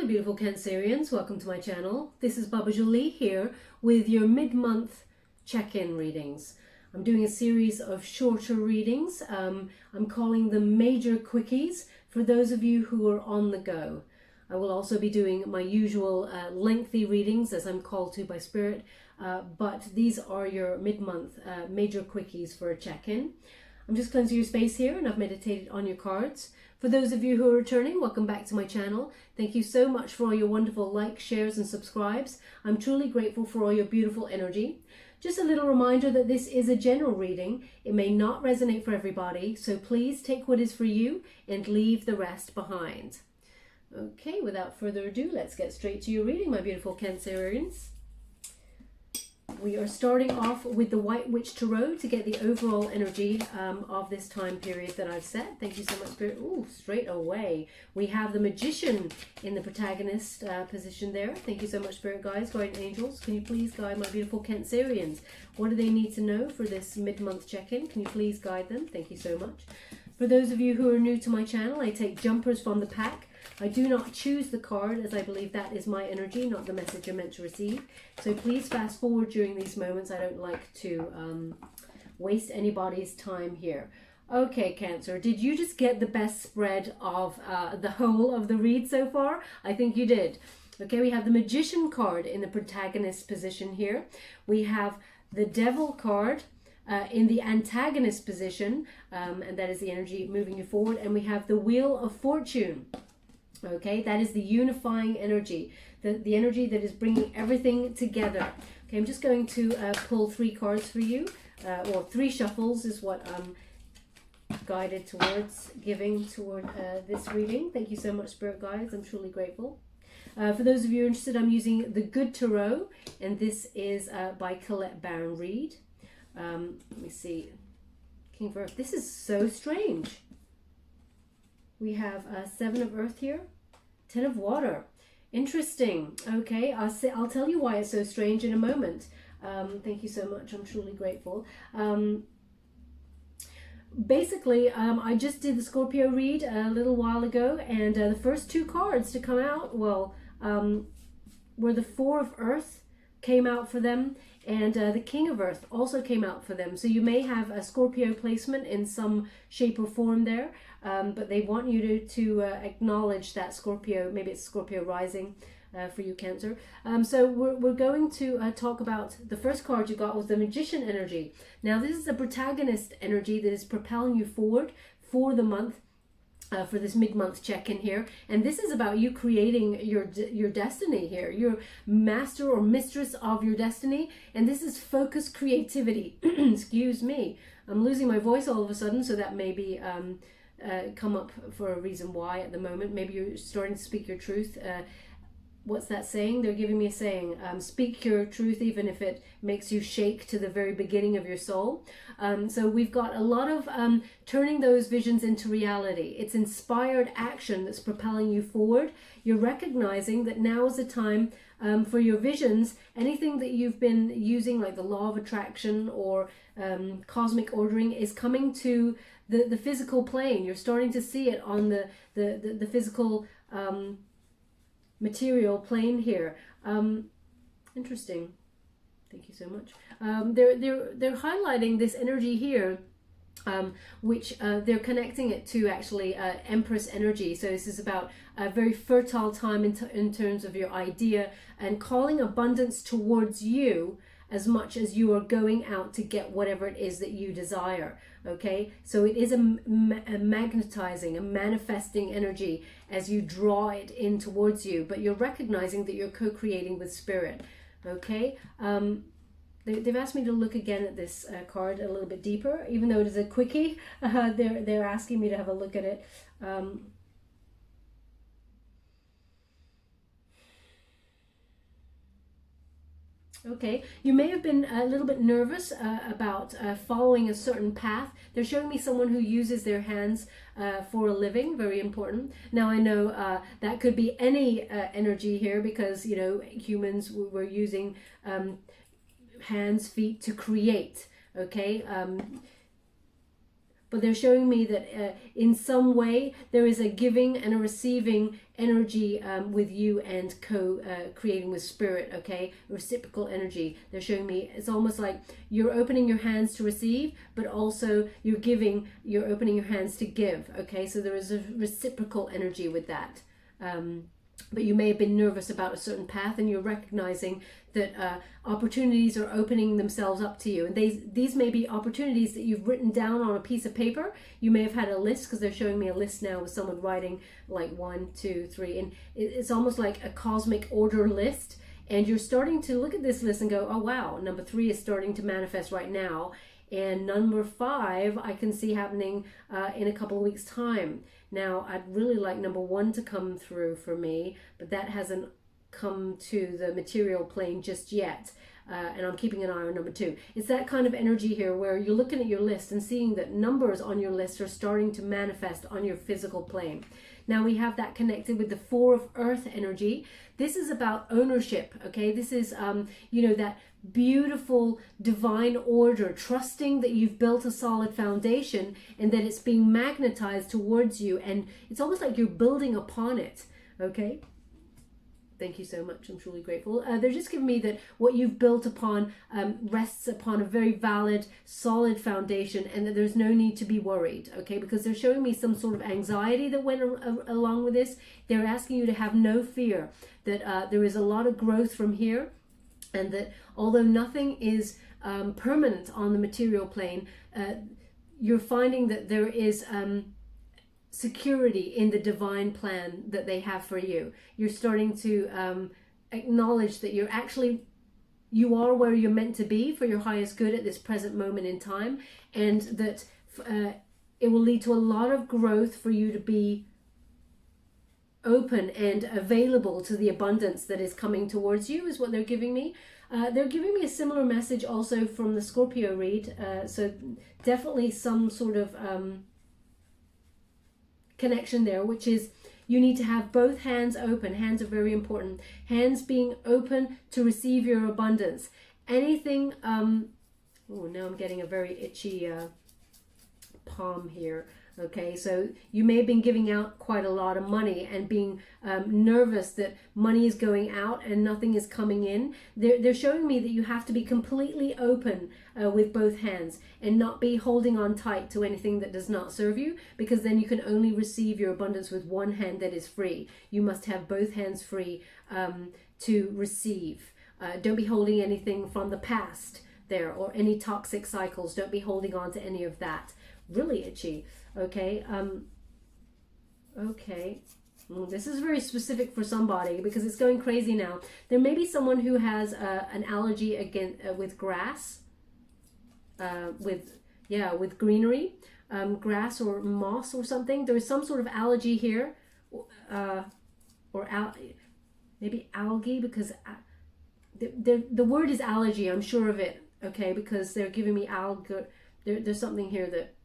beautiful Cancerians, welcome to my channel. This is Baba Jolie here with your mid-month check-in readings. I'm doing a series of shorter readings. I'm calling them major quickies for those of you who are on the go. I will also be doing my usual lengthy readings as I'm called to by Spirit, but these are your mid-month major quickies for a check-in. I'm just cleansing your space here and I've meditated on your cards. For those of you who are returning, welcome back to my channel. Thank you so much for all your wonderful likes, shares and subscribes. I'm truly grateful for all your beautiful energy. Just a little reminder that this is a general reading. It may not resonate for everybody, so please take what is for you and leave the rest behind. Okay, without further ado, let's get straight to your reading, my beautiful Cancerians. We are starting off with the White Witch Tarot to get the overall energy of this time period that I've set. Thank you so much, Spirit. Ooh, straight away. We have the Magician in the protagonist position there. Thank you so much, Spirit Guides, Guardian Angels. Can you please guide my beautiful Cancerians? What do they need to know for this mid-month check-in? Can you please guide them? Thank you so much. For those of you who are new to my channel, I take jumpers from the pack. I do not choose the card, as I believe that is my energy, not the message you're meant to receive. So please fast forward during these moments. I don't like to waste anybody's time here. Okay, Cancer, did you just get the best spread of the whole of the read so far? I think you did. Okay, we have the Magician card in the protagonist position here. We have the Devil card in the antagonist position, and that is the energy moving you forward. And we have the Wheel of Fortune. Okay, that is the unifying energy, the energy that is bringing everything together. Okay, I'm just going to pull 3 cards for you, or 3 shuffles is what I'm guided towards giving toward this reading. Thank you so much, Spirit Guides. I'm truly grateful. For those of you interested, I'm using the Good Tarot, and this is by Colette Baron Reid. Let me see. King of Earth. This is so strange. We have 7 of Earth here, 10 of Water. Interesting. Okay, I'll tell you why it's so strange in a moment. Thank you so much. I'm truly grateful. Basically, I just did the Scorpio read a little while ago, and the first 2 cards to come out, well, were the 4 of Earth came out for them, and the King of Earth also came out for them. So you may have a Scorpio placement in some shape or form there, but they want you to acknowledge that Scorpio, maybe it's Scorpio rising for you, Cancer. So we're going to talk about the first card you got was the Magician energy. Now this is a protagonist energy that is propelling you forward for the month. For this mid-month check-in here, and this is about you creating your destiny here. You're master or mistress of your destiny, and this is focused creativity. Excuse me, I'm losing my voice all of a sudden, so that may be come up for a reason why at the moment. Maybe you're starting to speak your truth. What's that saying? They're giving me a saying, speak your truth even if it makes you shake to the very beginning of your soul. So we've got a lot of turning those visions into reality. It's inspired action that's propelling you forward. You're recognizing that now is the time for your visions. Anything that you've been using, like the law of attraction or cosmic ordering, is coming to the physical plane. You're starting to see it on the physical material plane here. Interesting. Thank you so much. They're highlighting this energy here, which they're connecting it to actually Empress energy. So this is about a very fertile time in terms of your idea and calling abundance towards you as much as you are going out to get whatever it is that you desire. Okay, so it is a magnetizing, a manifesting energy as you draw it in towards you, but you're recognizing that you're co-creating with Spirit. Okay, they've asked me to look again at this card a little bit deeper, even though it is a quickie. They're asking me to have a look at it. Okay, you may have been a little bit nervous about following a certain path. They're showing me someone who uses their hands for a living, very important. Now I know that could be any energy here because, you know, humans were using hands, feet to create, okay? but they're showing me that in some way there is a giving and a receiving energy with you and creating with spirit, okay? Reciprocal energy. They're showing me it's almost like you're opening your hands to receive, but also you're opening your hands to give, okay? So there is a reciprocal energy with that. But you may have been nervous about a certain path, and you're recognizing that opportunities are opening themselves up to you. And these may be opportunities that you've written down on a piece of paper. You may have had a list, because they're showing me a list now with someone writing like 1, 2, 3. And it's almost like a cosmic order list. And you're starting to look at this list and go, oh, wow, number 3 is starting to manifest right now. And number 5, I can see happening in a couple of weeks' time. Now, I'd really like number 1 to come through for me, but that hasn't come to the material plane just yet. And I'm keeping an eye on number 2. It's that kind of energy here where you're looking at your list and seeing that numbers on your list are starting to manifest on your physical plane. Now we have that connected with the 4 of Earth energy. This is about ownership, okay? This is, that beautiful divine order, trusting that you've built a solid foundation and that it's being magnetized towards you. And it's almost like you're building upon it, okay? Thank you so much. I'm truly grateful. They're just giving me that what you've built upon rests upon a very valid, solid foundation, and that there's no need to be worried, okay? Because they're showing me some sort of anxiety that went along with this. They're asking you to have no fear, that there is a lot of growth from here, and that although nothing is permanent on the material plane, you're finding that there is security in the divine plan that they have for you. You're starting to acknowledge that you are where you're meant to be for your highest good at this present moment in time, and that it will lead to a lot of growth for you to be open and available to the abundance that is coming towards you, is what they're giving me. They're giving me a similar message also from the Scorpio read, so definitely some sort of connection there, which is you need to have both hands open. Hands are very important. Hands being open to receive your abundance. Anything, oh, now I'm getting a very itchy palm here. Okay, so you may have been giving out quite a lot of money and being nervous that money is going out and nothing is coming in. They're showing me that you have to be completely open with both hands and not be holding on tight to anything that does not serve you, because then you can only receive your abundance with one hand that is free. You must have both hands free to receive. Don't be holding anything from the past there, or any toxic cycles. Don't be holding on to any of that. Really itchy. Okay, okay. This is very specific for somebody because it's going crazy now. There may be someone who has an allergy with grass, with greenery, grass or moss or something. There is some sort of allergy here, maybe algae, because the word is allergy. I'm sure of it. Okay, because they're giving me there's something here that.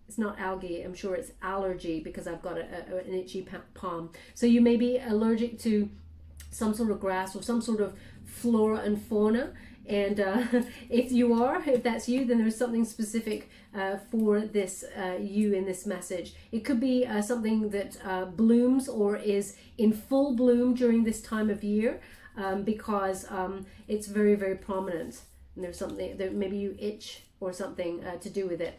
It's not algae, I'm sure it's allergy, because I've got an itchy palm. So you may be allergic to some sort of grass or some sort of flora and fauna. And if that's you, then there's something specific for this you in this message. It could be something that blooms or is in full bloom during this time of year, because it's very, very prominent. And there's something that maybe you itch or something to do with it.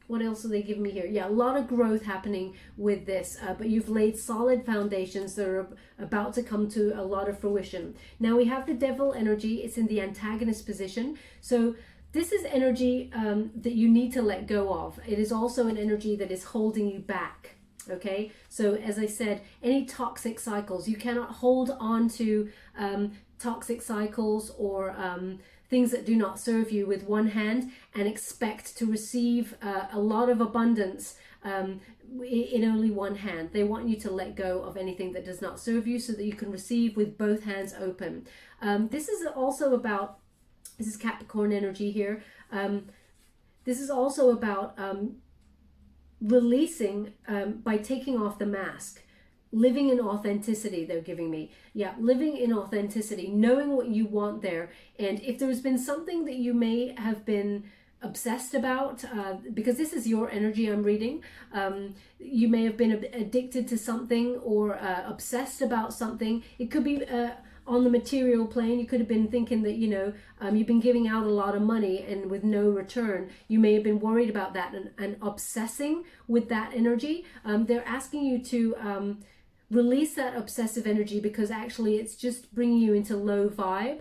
What else are they giving me here? Yeah, a lot of growth happening with this, but you've laid solid foundations that are about to come to a lot of fruition. Now we have the devil energy. It's in the antagonist position. So this is energy that you need to let go of. It is also an energy that is holding you back. Okay, so as I said, any toxic cycles, you cannot hold on to toxic cycles or things that do not serve you with one hand and expect to receive a lot of abundance in only one hand. They want you to let go of anything that does not serve you so that you can receive with both hands open. This is also about, this is Capricorn energy here. This is also about releasing by taking off the mask. Living in authenticity, they're giving me. Yeah, living in authenticity, knowing what you want there. And if there's been something that you may have been obsessed about, because this is your energy I'm reading. You may have been addicted to something or obsessed about something. It could be on the material plane. You could have been thinking that, you've been giving out a lot of money and with no return. You may have been worried about that and obsessing with that energy. They're asking you to release that obsessive energy, because actually it's just bringing you into low vibe.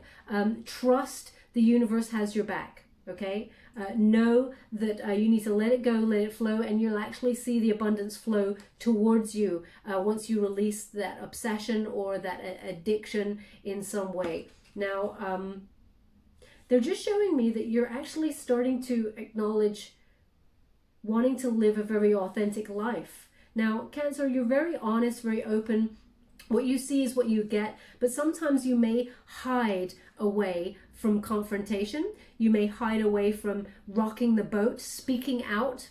Trust the universe has your back, okay? Know that you need to let it go, let it flow, and you'll actually see the abundance flow towards you once you release that obsession or that addiction in some way. Now, they're just showing me that you're actually starting to acknowledge wanting to live a very authentic life. Now, Cancer, you're very honest, very open. What you see is what you get, but sometimes you may hide away from confrontation. You may hide away from rocking the boat, speaking out.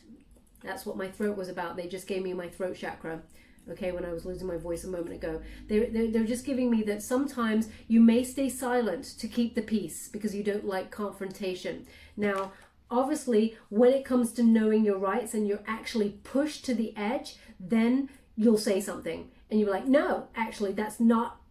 That's what my throat was about. They just gave me my throat chakra, okay, when I was losing my voice a moment ago. They're just giving me that sometimes you may stay silent to keep the peace because you don't like confrontation. Now, obviously, when it comes to knowing your rights and you're actually pushed to the edge, then you'll say something. And you're like, no, actually, that's not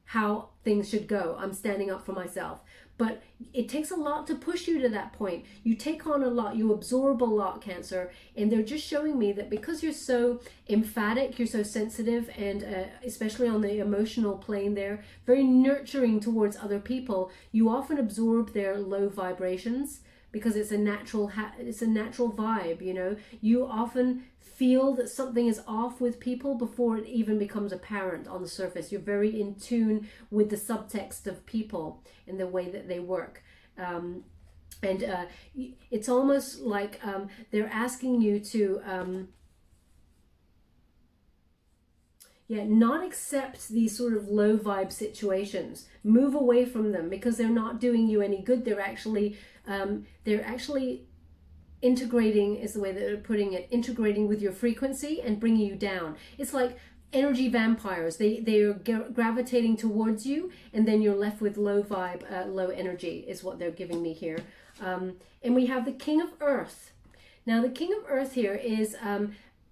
how things should go. I'm standing up for myself. But it takes a lot to push you to that point. You take on a lot, you absorb a lot, Cancer. And they're just showing me that because you're so emphatic, you're so sensitive, and especially on the emotional plane there, very nurturing towards other people, you often absorb their low vibrations, because it's a natural vibe. You often feel that something is off with people before it even becomes apparent on the surface. You're very in tune with the subtext of people and the way that they work. And it's almost like they're asking you to not accept these sort of low vibe situations. Move away from them because they're not doing you any good. They're actually integrating, is the way that they're putting it, integrating with your frequency and bringing you down. It's like energy vampires. They are gravitating towards you, and then you're left with low vibe, low energy is what they're giving me here. And we have the King of Earth. Now, the King of Earth here is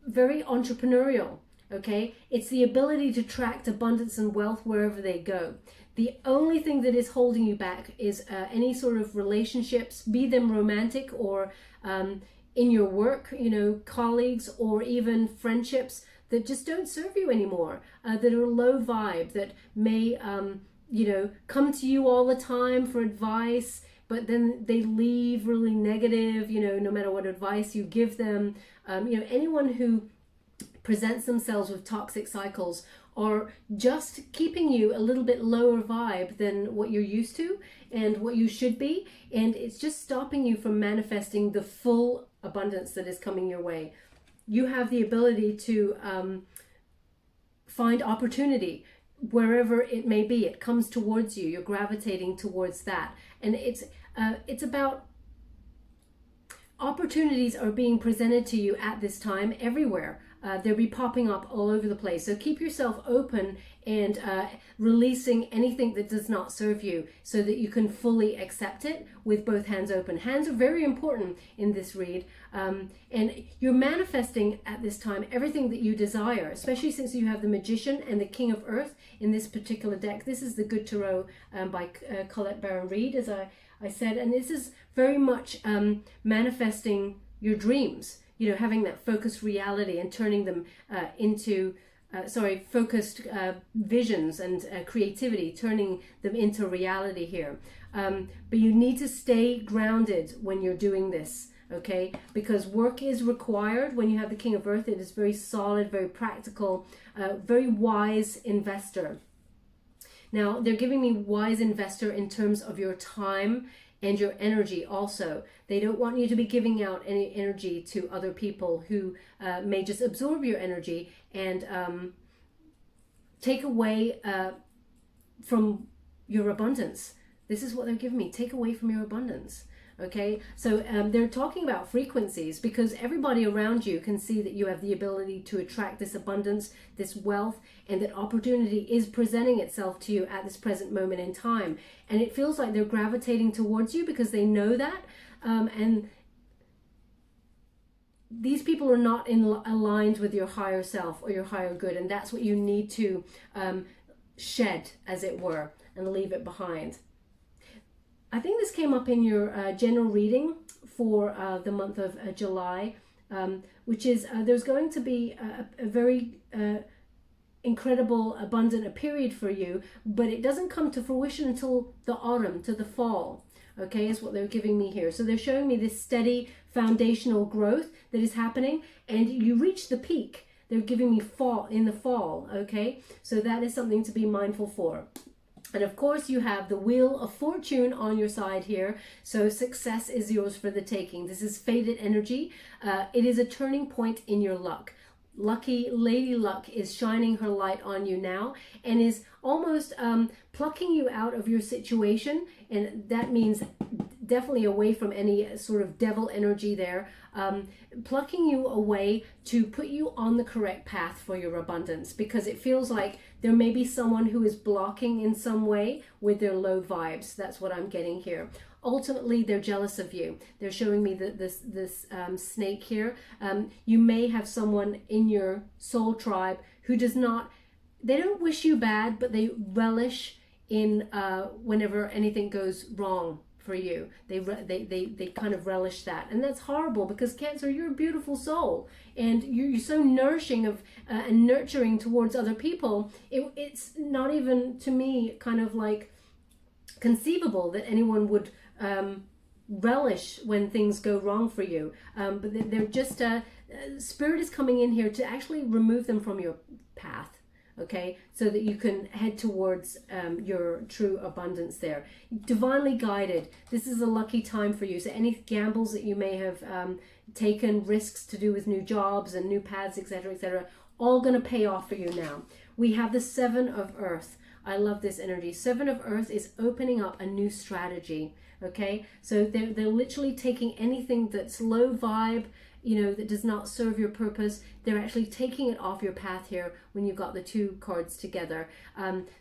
very entrepreneurial. Okay, it's the ability to attract abundance and wealth wherever they go. The only thing that is holding you back is any sort of relationships, be them romantic or in your work, colleagues, or even friendships that just don't serve you anymore, that are low vibe, that may, come to you all the time for advice, but then they leave really negative, no matter what advice you give them. Anyone who presents themselves with toxic cycles are just keeping you a little bit lower vibe than what you're used to and what you should be, and it's just stopping you from manifesting the full abundance that is coming your way. You have the ability to find opportunity wherever it may be. It comes towards you. You're gravitating towards that, and it's about opportunities are being presented to you at this time everywhere. They'll be popping up all over the place. So keep yourself open and releasing anything that does not serve you so that you can fully accept it with both hands open. Hands are very important in this read. And you're manifesting at this time everything that you desire, especially since you have the Magician and the King of Earth in this particular deck. This is the Good Tarot by Colette Baron Reid, as I said. And this is very much manifesting your dreams. Having that focused reality and turning them into, focused visions and creativity, turning them into reality here. But you need to stay grounded when you're doing this, okay? Because work is required when you have the King of Earth. It is very solid, very practical, very wise investor. Now, they're giving me wise investor in terms of your time and your energy also. They don't want you to be giving out any energy to other people who may just absorb your energy and take away from your abundance. This is what they're giving me. Take away from your abundance. Okay, so they're talking about frequencies because everybody around you can see that you have the ability to attract this abundance, this wealth, and that opportunity is presenting itself to you at this present moment in time. And it feels like they're gravitating towards you because they know that. And these people are not aligned with your higher self or your higher good, and that's what you need to shed, as it were, and leave it behind. I think this came up in your general reading for the month of July, which is there's going to be a very incredible, abundant a period for you, but it doesn't come to fruition until the autumn, to the fall. Okay, is what they're giving me here. So they're showing me this steady foundational growth that is happening, and you reach the peak. They're giving me fall in the fall. Okay, so that is something to be mindful for. And of course, you have the Wheel of Fortune on your side here. So success is yours for the taking. This is faded energy. It is a turning point in your luck. Lucky Lady Luck is shining her light on you now and is almost plucking you out of your situation. And that means definitely away from any sort of devil energy there. Plucking you away to put you on the correct path for your abundance, because it feels like there may be someone who is blocking in some way with their low vibes. That's what I'm getting here. Ultimately, they're jealous of you. They're showing me this snake here. You may have someone in your soul tribe who does not, they don't wish you bad, but they relish in whenever anything goes wrong for you. They kind of relish that, and that's horrible, because Cancer, you're a beautiful soul, and you're so nourishing of and nurturing towards other people. It's not even, to me, kind of like conceivable that anyone would relish when things go wrong for you, but they're just Spirit is coming in here to actually remove them from your path. Okay, so that you can head towards your true abundance there. Divinely guided. This is a lucky time for you. So any gambles that you may have taken, risks to do with new jobs and new paths, etc., all going to pay off for you now. We have the Seven of Earth. I love this energy. Seven of Earth is opening up a new strategy. Okay, so they're literally taking anything that's low vibe, you know, that does not serve your purpose. They're actually taking it off your path here when you've got the two cards together.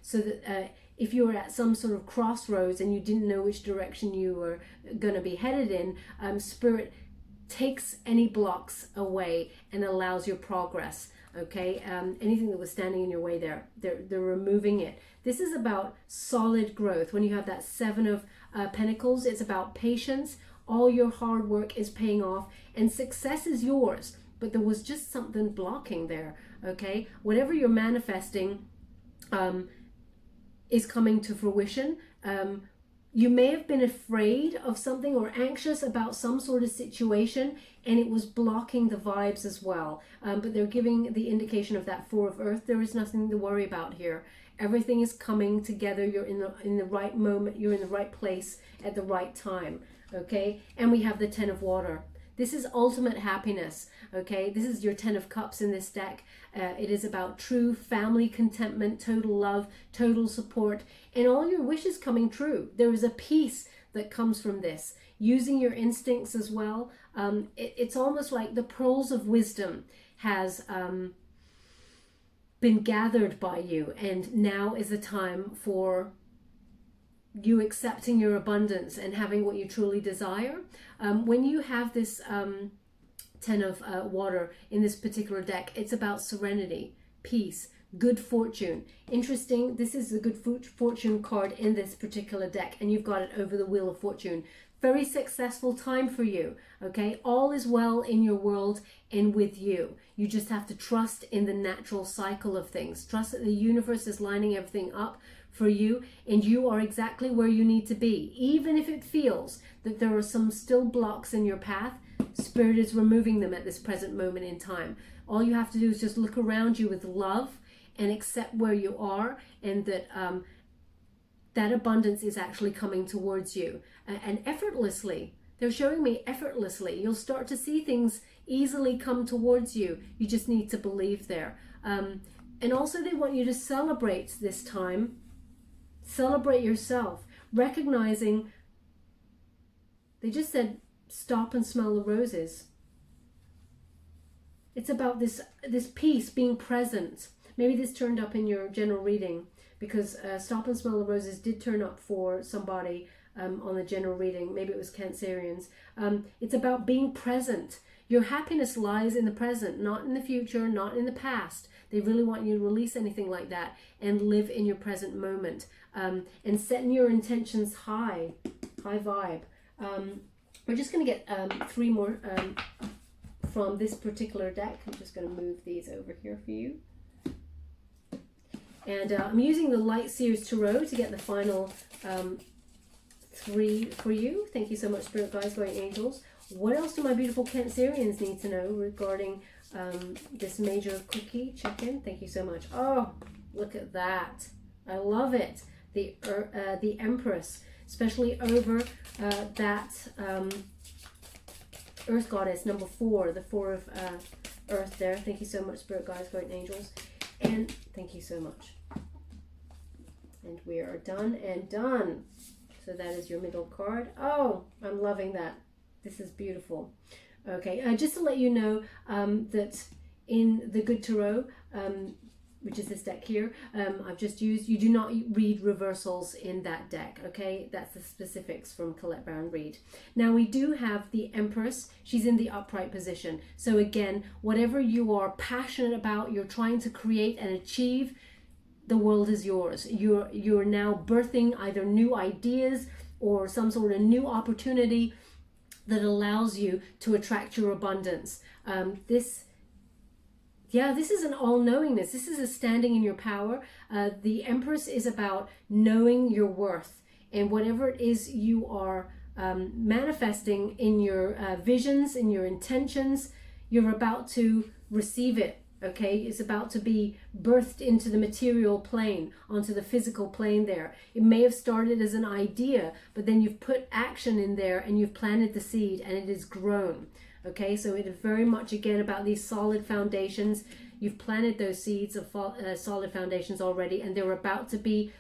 So that if you were at some sort of crossroads and you didn't know which direction you were going to be headed in, Spirit takes any blocks away and allows your progress. Okay, anything that was standing in your way there, they're removing it. This is about solid growth. When you have that Seven of Pentacles, it's about patience. All your hard work is paying off and success is yours, but there was just something blocking there. Okay, whatever you're manifesting is coming to fruition. You may have been afraid of something or anxious about some sort of situation, and it was blocking the vibes as well. But they're giving the indication of that Four of Earth. There is nothing to worry about here. Everything is coming together. You're in the right moment. You're in the right place at the right time. Okay, and we have the Ten of Water. This is ultimate happiness. Okay, this is your Ten of Cups in this deck. It is about true family contentment, total love, total support, and all your wishes coming true. There is a peace that comes from this. Using your instincts as well. It's almost like the pearls of wisdom has been gathered by you, and now is the time for you accepting your abundance and having what you truly desire. When you have this Ten of Water in this particular deck, it's about serenity, peace, good fortune. Interesting, this is the good fortune card in this particular deck, and you've got it over the Wheel of Fortune. Very successful time for you. Okay, all is well in your world and with you. You just have to trust in the natural cycle of things. Trust that the universe is lining everything up for you, and you are exactly where you need to be. Even if it feels that there are some still blocks in your path, Spirit is removing them at this present moment in time. All you have to do is just look around you with love and accept where you are, and that that abundance is actually coming towards you, and effortlessly. They're showing me effortlessly. You'll start to see things easily come towards you. You just need to believe there. And also they want you to celebrate this time. Celebrate yourself, recognizing, they just said, stop and smell the roses. It's about this peace, being present. Maybe this turned up in your general reading, because stop and smell the roses did turn up for somebody on the general reading. Maybe it was Cancerians. It's about being present. Your happiness lies in the present, not in the future, not in the past. They really want you to release anything like that and live in your present moment, and setting your intentions high vibe. We're just going to get 3 more from this particular deck. I'm just going to move these over here for you. And I'm using the Light Series Tarot to get the final 3 for you. Thank you so much, Spirit Guides, Guardian Angels. What else do my beautiful Cancerians need to know regarding this major Quickie check-in? Thank you so much. Oh, look at that. I love it. The Empress, especially over that Earth Goddess, number 4, the 4 of Earth there. Thank you so much, Spirit Guides, Guardian Angels. And thank you so much. And we are done and done. So that is your middle card. Oh, I'm loving that. This is beautiful. Okay, just to let you know that in the Good Tarot, which is this deck here, I've just used, you do not read reversals in that deck, okay? That's the specifics from Colette Baron Reid. Now we do have the Empress. She's in the upright position. So again, whatever you are passionate about, you're trying to create and achieve, the world is yours. You're now birthing either new ideas or some sort of new opportunity that allows you to attract your abundance. This is an all-knowingness. This is a standing in your power. The Empress is about knowing your worth, and whatever it is you are manifesting in your visions, in your intentions, you're about to receive it. Okay, it's about to be birthed into the material plane, onto the physical plane there. It may have started as an idea, but then you've put action in there and you've planted the seed and it has grown. Okay, so it is very much again about these solid foundations. You've planted those seeds of solid foundations already, and they're about to be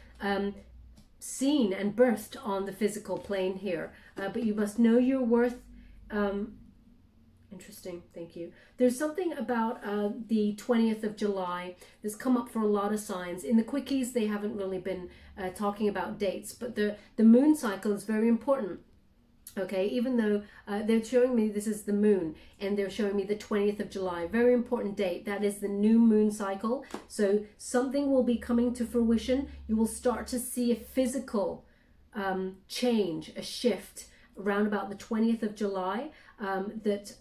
seen and birthed on the physical plane here. But you must know your worth. Interesting, thank you. There's something about the 20th of July that's come up for a lot of signs. In the Quickies, they haven't really been talking about dates, but the moon cycle is very important. Okay, even though they're showing me this is the moon, and they're showing me the 20th of July, very important date. That is the new moon cycle. So something will be coming to fruition. You will start to see a physical change, a shift around about the 20th of July that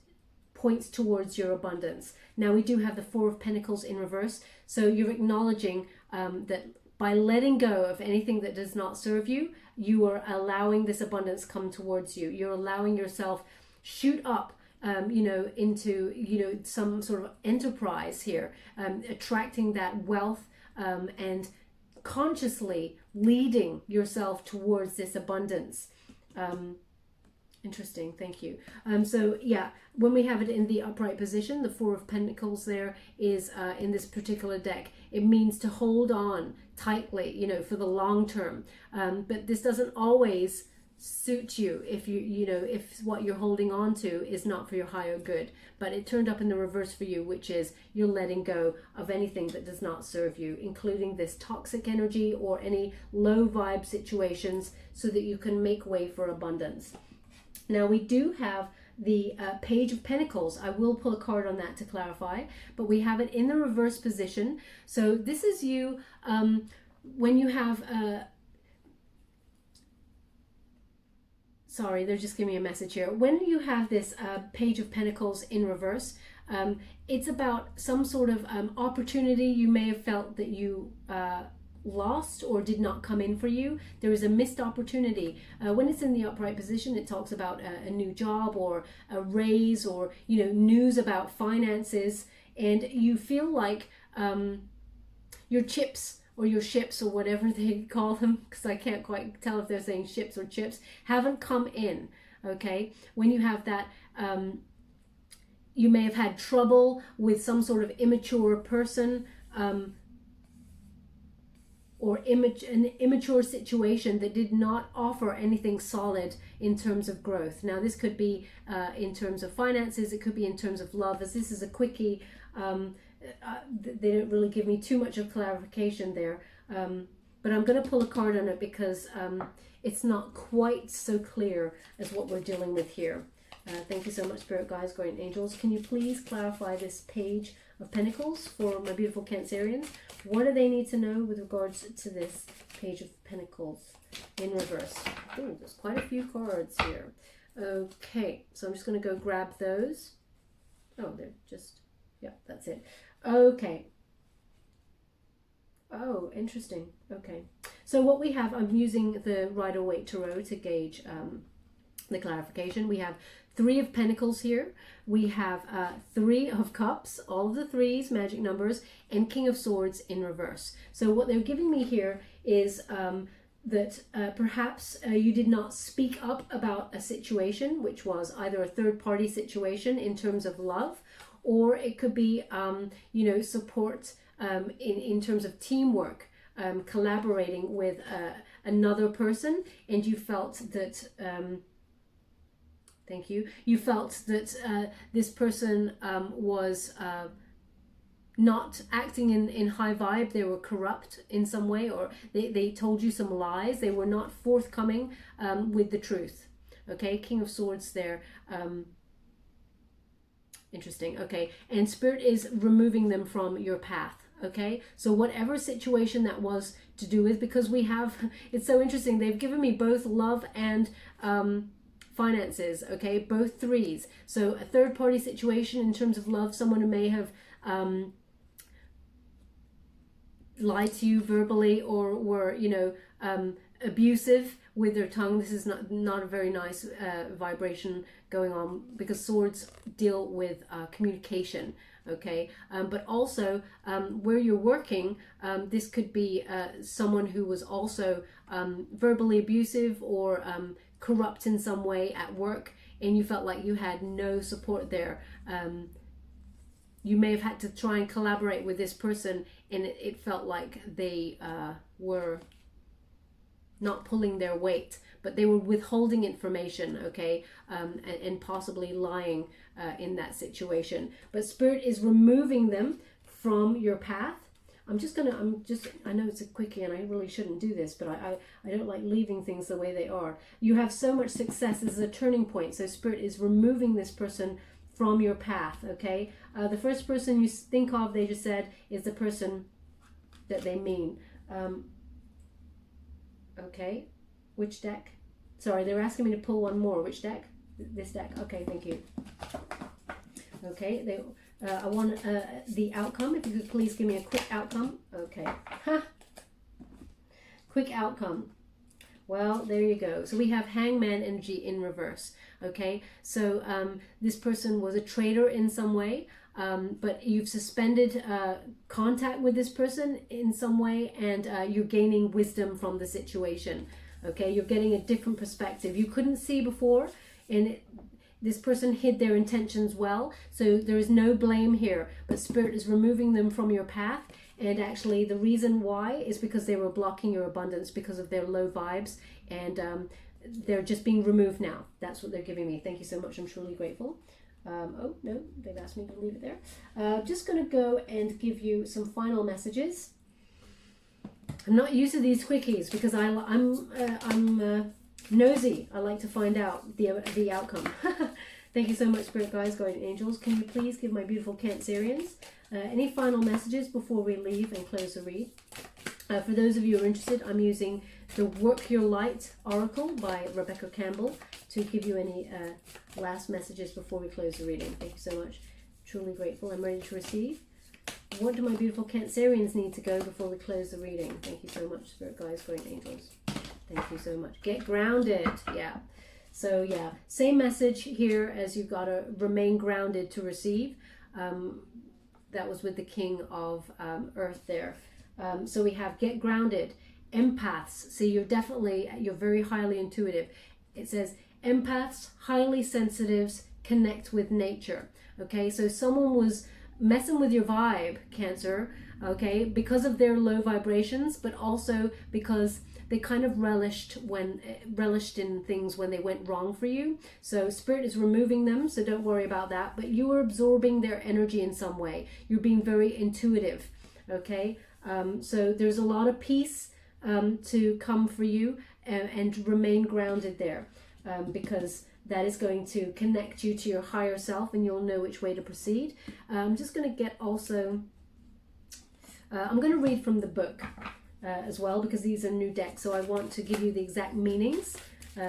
points towards your abundance. Now we do have the 4 of Pentacles in reverse, so you're acknowledging that by letting go of anything that does not serve you, you are allowing this abundance come towards you. You're allowing yourself shoot up into some sort of enterprise here, attracting that wealth and consciously leading yourself towards this abundance. Interesting, thank you. So yeah, when we have it in the upright position, the 4 of Pentacles there is in this particular deck. It means to hold on tightly, for the long term. But this doesn't always suit you if if what you're holding on to is not for your higher good. But it turned up in the reverse for you, which is you're letting go of anything that does not serve you, including this toxic energy or any low vibe situations, so that you can make way for abundance. Now we do have the Page of Pentacles. I will pull a card on that to clarify, but we have it in the reverse position. So this is you when you have sorry, they're just giving me a message here. When you have this Page of Pentacles in reverse, it's about some sort of opportunity you may have felt that you lost or did not come in for you. There is a missed opportunity. When it's in the upright position, it talks about a new job or a raise or news about finances, and you feel like your chips or your ships or whatever they call them, because I can't quite tell if they're saying ships or chips, haven't come in. Okay, when you have that you may have had trouble with some sort of immature person, or an immature situation that did not offer anything solid in terms of growth. Now this could be in terms of finances, it could be in terms of love, as this is a Quickie. They don't really give me too much of clarification there, but I'm going to pull a card on it because it's not quite so clear as what we're dealing with here. Thank you so much, Spirit Guides, Guardian Angels. Can you please clarify this Page of Pentacles for my beautiful Cancerians? What do they need to know with regards to this Page of Pentacles in reverse? Oh, there's quite a few cards here. Okay, so I'm just going to go grab those. Oh, they're just, yeah, that's it. Okay. Oh, interesting. Okay. So what we have, I'm using the Rider-Waite Tarot to gauge the clarification. We have 3 of Pentacles here. We have 3 of Cups, all of the 3s, magic numbers, and King of Swords in reverse. So what they're giving me here is that perhaps you did not speak up about a situation, which was either a third-party situation in terms of love, or it could be, you know, support in terms of teamwork, collaborating with another person, and you felt that, thank you, you felt that this person was not acting in high vibe. They were corrupt in some way, or they told you some lies. They were not forthcoming with the truth. Okay, King of Swords there. Interesting. Okay, and Spirit is removing them from your path. Okay, so whatever situation that was to do with, because we have, it's so interesting, they've given me both love and finances. Okay, both 3s. So a third-party situation in terms of love, someone who may have lied to you verbally, or were, you know, abusive with their tongue. This is not a very nice vibration going on, because swords deal with communication. Okay, but also where you're working, this could be someone who was also verbally abusive or corrupt in some way at work, and you felt like you had no support there. You may have had to try and collaborate with this person, and it felt like they were not pulling their weight, but they were withholding information, okay, and possibly lying in that situation. But Spirit is removing them from your path. I know it's a quickie and I really shouldn't do this, but I don't like leaving things the way they are. You have so much success. This is a turning point. So Spirit is removing this person from your path, okay? The first person you think of, they just said, is the person that they mean. Okay, which deck? Sorry, they're asking me to pull one more. Which deck? This deck. Okay, thank you. Okay, I want the outcome. If you could please give me a quick outcome. Okay. Quick outcome. Well, there you go. So we have Hangman energy in reverse. Okay, so this person was a traitor in some way, but you've suspended contact with this person in some way, and you're gaining wisdom from the situation. Okay, you're getting a different perspective you couldn't see before, and this person hid their intentions well, so there is no blame here, but Spirit is removing them from your path. And actually the reason why is because they were blocking your abundance because of their low vibes, and they're just being removed now. That's what they're giving me. Thank you so much. I'm truly grateful. Oh, no, they've asked me to leave it there. Just going to go and give you some final messages. I'm not used to these quickies because I'm nosy. I like to find out the outcome. Thank you so much, Spirit Guides, Guardian Angels. Can you please give my beautiful Cancerians any final messages before we leave and close the read? For those of you who are interested, I'm using the Work Your Light Oracle by Rebecca Campbell to give you any last messages before we close the reading. Thank you so much. Truly grateful. I'm ready to receive. What do my beautiful Cancerians need to go before we close the reading? Thank you so much, Spirit Guides, Guardian Angels. Thank you so much. Get grounded. Yeah. So yeah, same message here as you've got to remain grounded to receive. That was with the King of Earth there. So we have get grounded. Empaths. So you're very highly intuitive. It says empaths, highly sensitives, connect with nature. Okay, so someone was messing with your vibe, Cancer, okay, because of their low vibrations, but also because they kind of relished in things when they went wrong for you. So Spirit is removing them, so don't worry about that. But you are absorbing their energy in some way. You're being very intuitive, okay? So there's a lot of peace to come for you, and remain grounded there, because that is going to connect you to your higher self, and you'll know which way to proceed. I'm just going to get also, I'm going to read from the book as well, because these are new decks, so I want to give you the exact meanings,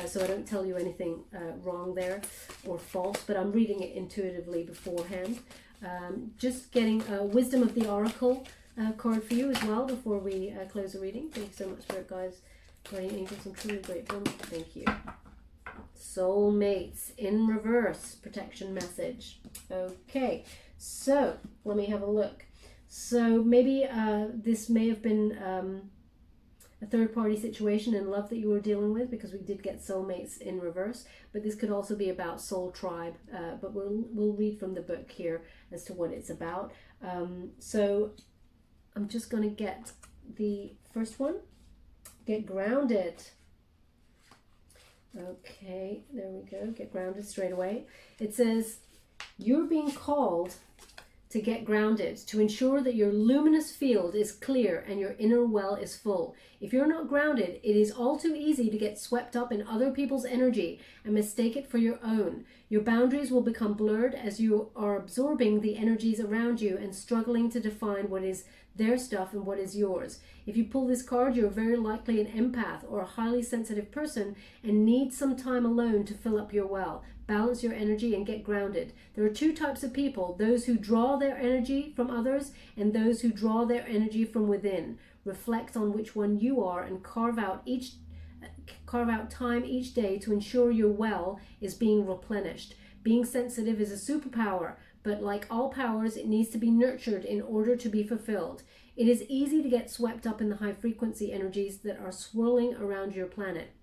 so I don't tell you anything wrong there or false, but I'm reading it intuitively beforehand. Just getting Wisdom of the Oracle card for you as well before we close the reading. Thank you so much for it, guys. Guardian angels, I'm truly grateful. Thank you. Soulmates in reverse, protection message. Okay, so let me have a look. So maybe this may have been a third-party situation in love that you were dealing with, because we did get soulmates in reverse, but this could also be about soul tribe, but we'll read from the book here as to what it's about. So I'm just going to get the first one. Get grounded. Okay, there we go. Get grounded straight away. It says, you're being called to get grounded, to ensure that your luminous field is clear and your inner well is full. If you're not grounded, it is all too easy to get swept up in other people's energy and mistake it for your own. Your boundaries will become blurred as you are absorbing the energies around you and struggling to define what is their stuff and what is yours. If you pull this card, you're very likely an empath or a highly sensitive person and need some time alone to fill up your well. Balance your energy and get grounded. There are two types of people: those who draw their energy from others and those who draw their energy from within. Reflect on which one you are and carve out time each day to ensure your well is being replenished. Being sensitive is a superpower, but like all powers, it needs to be nurtured in order to be fulfilled. It is easy to get swept up in the high frequency energies that are swirling around your planet,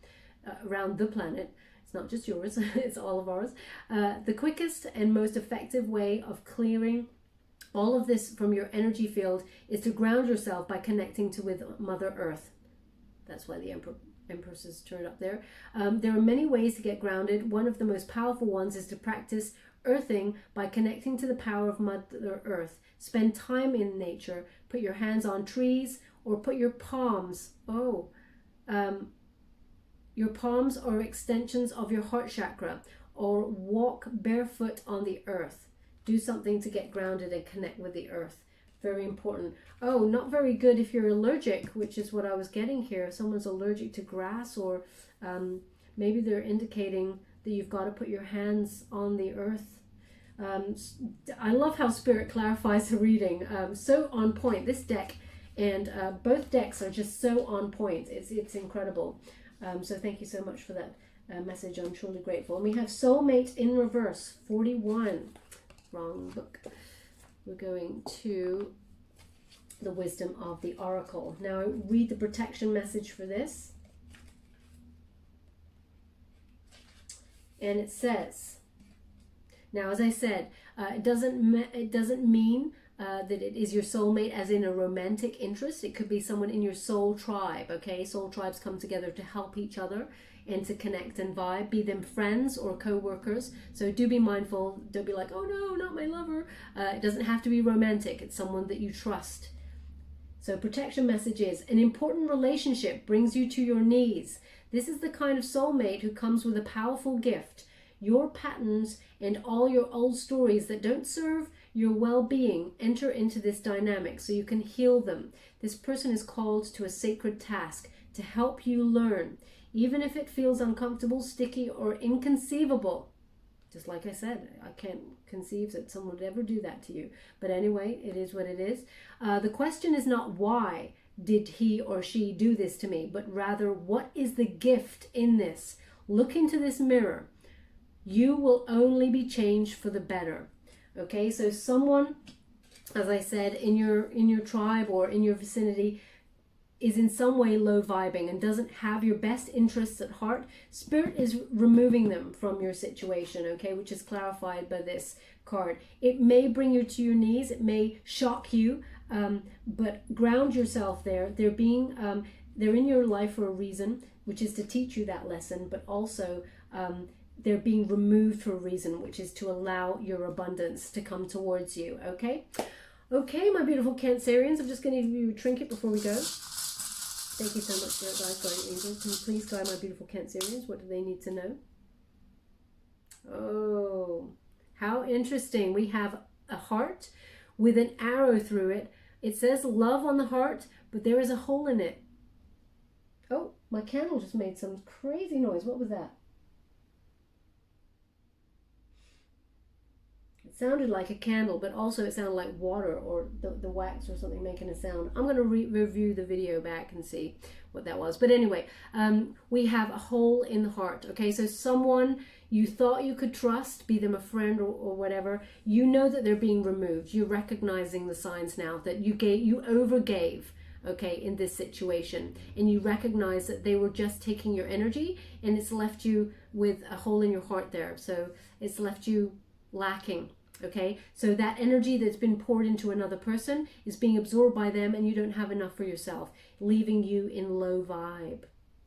around the planet. It's not just yours, it's all of ours. The quickest and most effective way of clearing all of this from your energy field is to ground yourself by connecting with Mother Earth. That's why the Empress is turned up there. There are many ways to get grounded. One of the most powerful ones is to practice earthing by connecting to the power of Mother Earth. Spend time in nature. Put your hands on trees, or put your palms. Your palms are extensions of your heart chakra, or walk barefoot on the earth. Do something to get grounded and connect with the earth. Very important. Oh, not very good if you're allergic, which is what I was getting here. If someone's allergic to grass, or maybe they're indicating that you've got to put your hands on the earth. I love how Spirit clarifies the reading. So on point. This deck and both decks are just so on point. It's incredible. So thank you so much for that message. I'm truly grateful. And we have Soulmate in reverse, 41. Wrong book. We're going to the Wisdom of the Oracle. Now I read the protection message for this. And it says, now as I said, it doesn't mean that it is your soulmate as in a romantic interest. It could be someone in your soul tribe, okay? Soul tribes come together to help each other and to connect and vibe, be them friends or co-workers. So do be mindful. Don't be like, oh no, not my lover. It doesn't have to be romantic. It's someone that you trust. So protection message is, an important relationship brings you to your knees. This is the kind of soulmate who comes with a powerful gift. Your patterns and all your old stories that don't serve your well-being enter into this dynamic so you can heal them. This person is called to a sacred task to help you learn, even if it feels uncomfortable, sticky, or inconceivable. Just like I said, I can't conceive that someone would ever do that to you. But anyway, it is what it is. The question is not why did he or she do this to me, but rather what is the gift in this? Look into this mirror. You will only be changed for the better. Okay, so someone, as I said, in your tribe or in your vicinity is in some way low vibing and doesn't have your best interests at heart. Spirit is removing them from your situation, okay, which is clarified by this card. It may bring you to your knees, it may shock you, but ground yourself there. They're in your life for a reason, which is to teach you that lesson, but also they're being removed for a reason, which is to allow your abundance to come towards you, okay? Okay, my beautiful Cancerians, I'm just going to give you a trinket before we go. Thank you so much for that, guys. Guardian angels, can you please guide my beautiful Cancerians? What do they need to know? Oh, how interesting. We have a heart with an arrow through it. It says love on the heart, but there is a hole in it. Oh, my candle just made some crazy noise. What was that? It sounded like a candle, but also it sounded like water or the wax or something making a sound. I'm going to review the video back and see what that was. But anyway, we have a hole in the heart. Okay, so someone you thought you could trust, be them a friend or whatever, you know that they're being removed. You're recognizing the signs now that you overgave, okay, in this situation, and you recognize that they were just taking your energy, and it's left you with a hole in your heart there. So it's left you lacking. Okay, so that energy that's been poured into another person is being absorbed by them, and you don't have enough for yourself, leaving you in low vibe.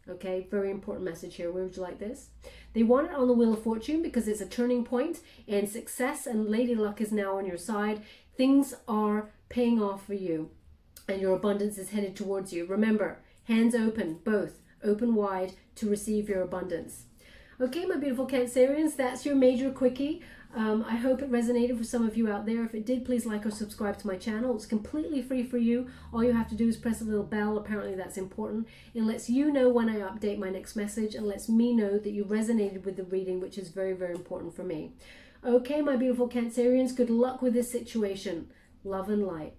Okay, very important message here. Where would you like this? They want it on the Wheel of Fortune because it's a turning point, and success and Lady Luck is now on your side. Things are paying off for you, and your abundance is headed towards you. Remember, hands open, both open wide to receive your abundance. Okay, my beautiful Cancerians, that's your major quickie. I hope it resonated for some of you out there. If it did, please like or subscribe to my channel. It's completely free for you. All you have to do is press a little bell. Apparently that's important. It lets you know when I update my next message, and lets me know that you resonated with the reading, which is very, very important for me. Okay, my beautiful Cancerians, good luck with this situation. Love and light.